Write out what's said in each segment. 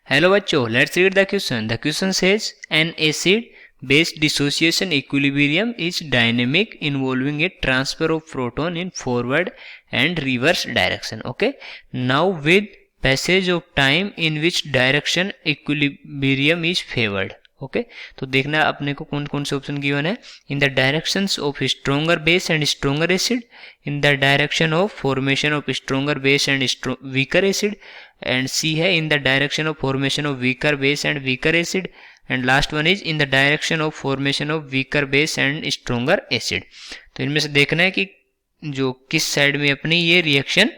Hello बच्चों, let's read the question. The question says N acid base dissociation equilibrium is dynamic involving a transfer of proton in forward and reverse direction. Okay, now with passage of time in which direction equilibrium is favored. Okay तो देखना अपने को कौन कौन से option given है. In the directions of stronger base and stronger acid, in the direction of formation of stronger base and weaker acid, and C है in the direction of formation of weaker base and weaker acid, and last one is in the direction of formation of weaker base and stronger acid. तो इनमें से देखना है कि जो किस side में अपनी ये रिएक्शन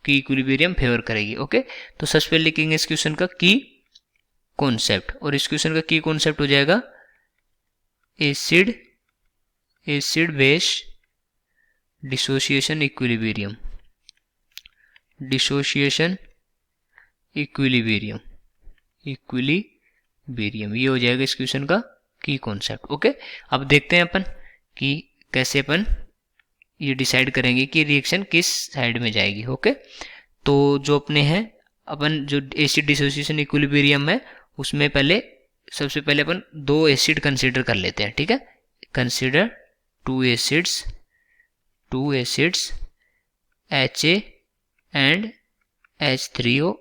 की इक्विलिब्रियम फेवर करेगी. ओके तो सबसे पहले लिखेंगे इस क्वेश्चन का की कॉन्सेप्ट, और इस क्वेश्चन का की कॉन्सेप्ट हो जाएगा acid base dissociation equilibrium. Dissociation equilibrium ये हो जाएगा इस क्वेश्चन का की कॉन्सेप्ट. ओके अब देखते हैं अपन कि कैसे अपन ये डिसाइड करेंगे कि रिएक्शन किस साइड में जाएगी. ओके तो जो अपने हैं अपन जो एसिड डिसोसिएशन इक्विलिब्रियम है उसमें सबसे पहले अपन दो एसिड कंसीडर कर लेते हैं. ठीक है, consider two acids HA and H3O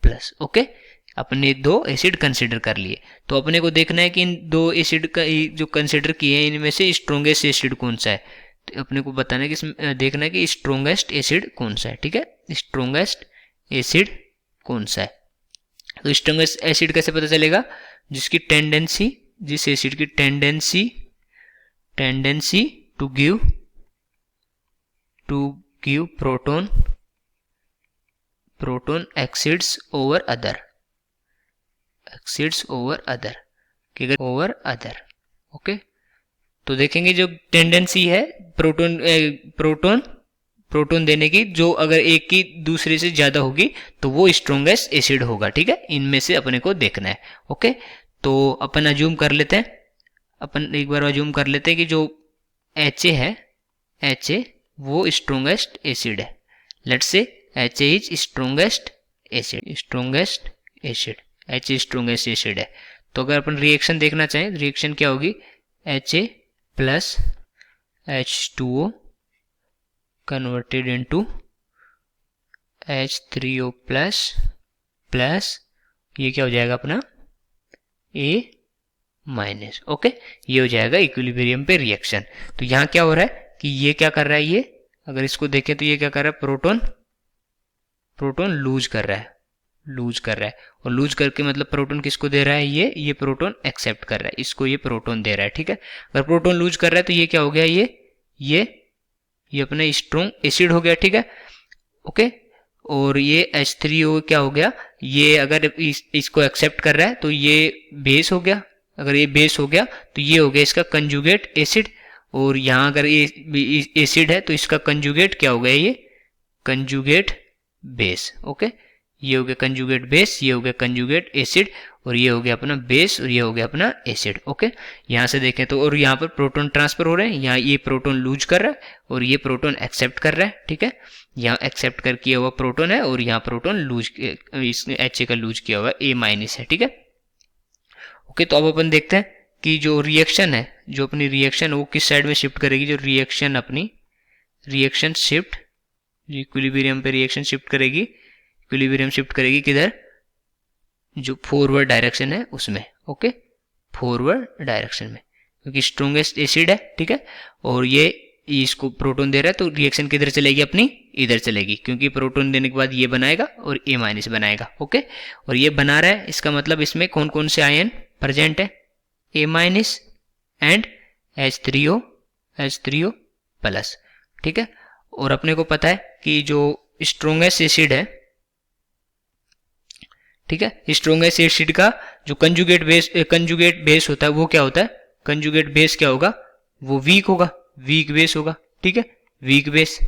plus. Okay अपने दो एसिड कंसीडर कर लिए, तो अपने को देखना है कि इन दो एसिड का जो कंसीडर किए हैं इनमें से स्ट्रोंगेस्ट एसिड कौन सा है. तो अपने को बताना है कि देखना है कि स्ट्रोंगेस्ट एसिड कौन सा है. ठीक है, स्ट्रोंगेस्ट एसिड कौन सा है. तो स्ट्रोंगेस्ट एसिड कैसे पता चलेगा, जिस एसिड की tendency to give proton exceeds over other. Okay तो देखेंगे जो टेंडेंसी है प्रोटॉन देने की, जो अगर एक की दूसरे से ज्यादा होगी तो वो स्ट्रोंगेस्ट एसिड होगा. ठीक है, इनमें से अपने को देखना है. ओके तो अपन अज्यूम कर लेते हैं, एक बार अज्यूम कर लेते हैं कि जो HA है, HA वो स्ट्रोंगेस्ट एसिड है. Let's say HA is strongest acid. HA strongest acid है. तो अगर अपन रिएक्शन देखना चाहें, रिएक्शन क्या होगी, HA plus H2O converted into H3O plus ये क्या हो जाएगा अपना A माइनस. ओके ये हो जाएगा इक्विलिब्रियम पे रिएक्शन. तो यहाँ क्या हो रहा है कि ये क्या कर रहा है, ये अगर इसको देखें तो ये क्या कर रहा है, प्रोटॉन लूज कर रहा है. और लूज करके मतलब प्रोटॉन किसको दे रहा है, ये प्रोटॉन एक्सेप्ट कर रहा है, इसको ये प्रोटॉन दे रहा है. ठीक है, अगर प्रोटॉन लूज कर रहा है तो ये क्या हो गया, ये अपना स्ट्रोंग एसिड हो गया. ठीक है, ओके और ये H3O क्या हो गया, ये अगर इसको एक्सेप्ट कर रहा है तो ये बेस हो गया. अगर ये बेस हो गया तो ये हो गया इसका कंजुगेट एसिड, और यहाँ अगर ये एसिड है तो इसका कंजुगेट क्या हो गया, ये कंजुगेट बेस. ओके ये हो गया कंजुगेट बेस, ये हो गया कंजुगेट एसिड, और ये हो गया अपना बेस, और ये हो गया अपना एसिड. ओके यहाँ से देखें तो, और यहाँ पर प्रोटॉन ट्रांसफर हो रहे हैं, यहाँ ये प्रोटॉन लूज कर रहा है और ये प्रोटॉन एक्सेप्ट कर रहा है. ठीक है, यहाँ एक्सेप्ट कर किया हुआ प्रोटॉन है और यहाँ प्रोटॉन लूज, इसने HA का लूज किया हुआ A माइनस है. ठीक है, ओके तो अब अपन देखते हैं कि जो रिएक्शन है, जो अपनी रिएक्शन वो किस साइड में शिफ्ट करेगी. जो रिएक्शन अपनी शिफ्ट इक्विलिब्रियम पे रिएक्शन शिफ्ट करेगी, इक्विलिब्रियम शिफ्ट करेगी किधर, जो फॉरवर्ड डायरेक्शन है उसमें. ओके फॉरवर्ड डायरेक्शन में, क्योंकि स्ट्रोंगेस्ट एसिड है. ठीक है, और ये इसको प्रोटॉन दे रहा है तो रिएक्शन किधर चलेगी, अपनी इधर चलेगी, क्योंकि प्रोटॉन देने के बाद ये बनाएगा और A माइनस बनाएगा. ओके और ये बना रहा है, इसका मतलब इसमें कौन कौन से आयन प्रेजेंट है, A minus and H3O plus. ठीक है, और अपने को पता है कि जो स्ट्रोंगेस्ट एसिड है, ठीक है, स्ट्रोंगेस्ट एसिड का जो कंजुगेट बेस होता है वो क्या होता है, कंजुगेट बेस क्या होगा, वो वीक बेस होगा. ठीक है, वीक बेस.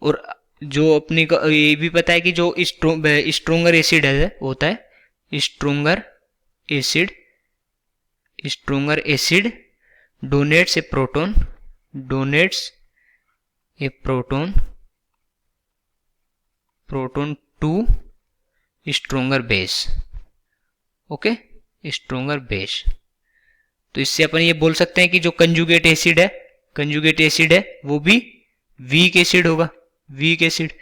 और जो अपने को ये भी पता है कि जो स्ट्रोंगर एसिड है होता है stronger acid donates a proton to stronger base, okay, stronger base. तो इससे अपन ये बोल सकते हैं कि जो कंजुगेट एसिड है वो भी वीक एसिड होगा, वीक एसिड,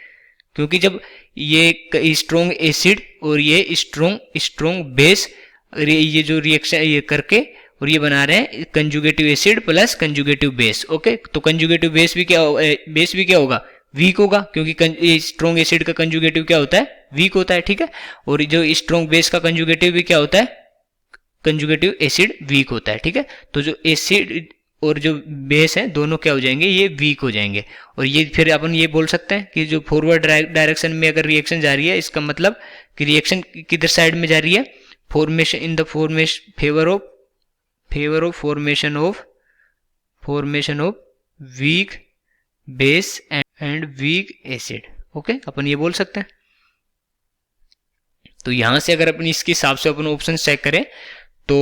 क्योंकि जब ये स्ट्रोंग एसिड और ये स्ट्रोंग बेस, ये जो रिएक्शन ये करके और ये बना रहे हैं conjugative acid plus conjugative base, okay. तो कंजुगेटिव बेस भी क्या होगा, वीक होगा, क्योंकि स्ट्रोंग एसिड का कंजुगेटिव क्या होता है, वीक होता है, ठीक है। और जो स्ट्रोंग बेस का कंजुगेटिव भी क्या होता है, कंजुगेटिव एसिड वीक होता है, ठीक है। तो जो एसिड और जो बेस है दोनों क्या हो जाएंगे, ये वीक हो जाएंगे। और ये फिर अपन ये बोल सकते हैं कि जो फॉरवर्ड डायरेक्शन में अगर रिएक्शन जा रही है, इसका मतलब कि रिएक्शन किधर साइड में जा रही है, formation in the favour of formation of weak base and weak acid, okay, अपन ये बोल सकते हैं। तो यहां से अगर अपन इसके हिसाब से अपन ऑप्शन चेक करें तो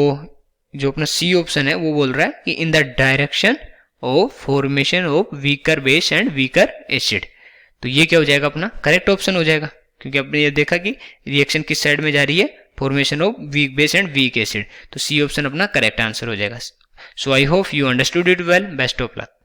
जो अपना सी ऑप्शन है वो बोल रहा है कि इन the direction of formation of weaker base and weaker acid. तो ये क्या हो जाएगा, अपना करेक्ट ऑप्शन हो जाएगा, क्योंकि आपने ये देखा कि रिएक्शन किस साइड में जा रही है, formation of weak base and weak acid. तो सी ऑप्शन अपना करेक्ट आंसर हो जाएगा। So I hope you understood it well, best of luck.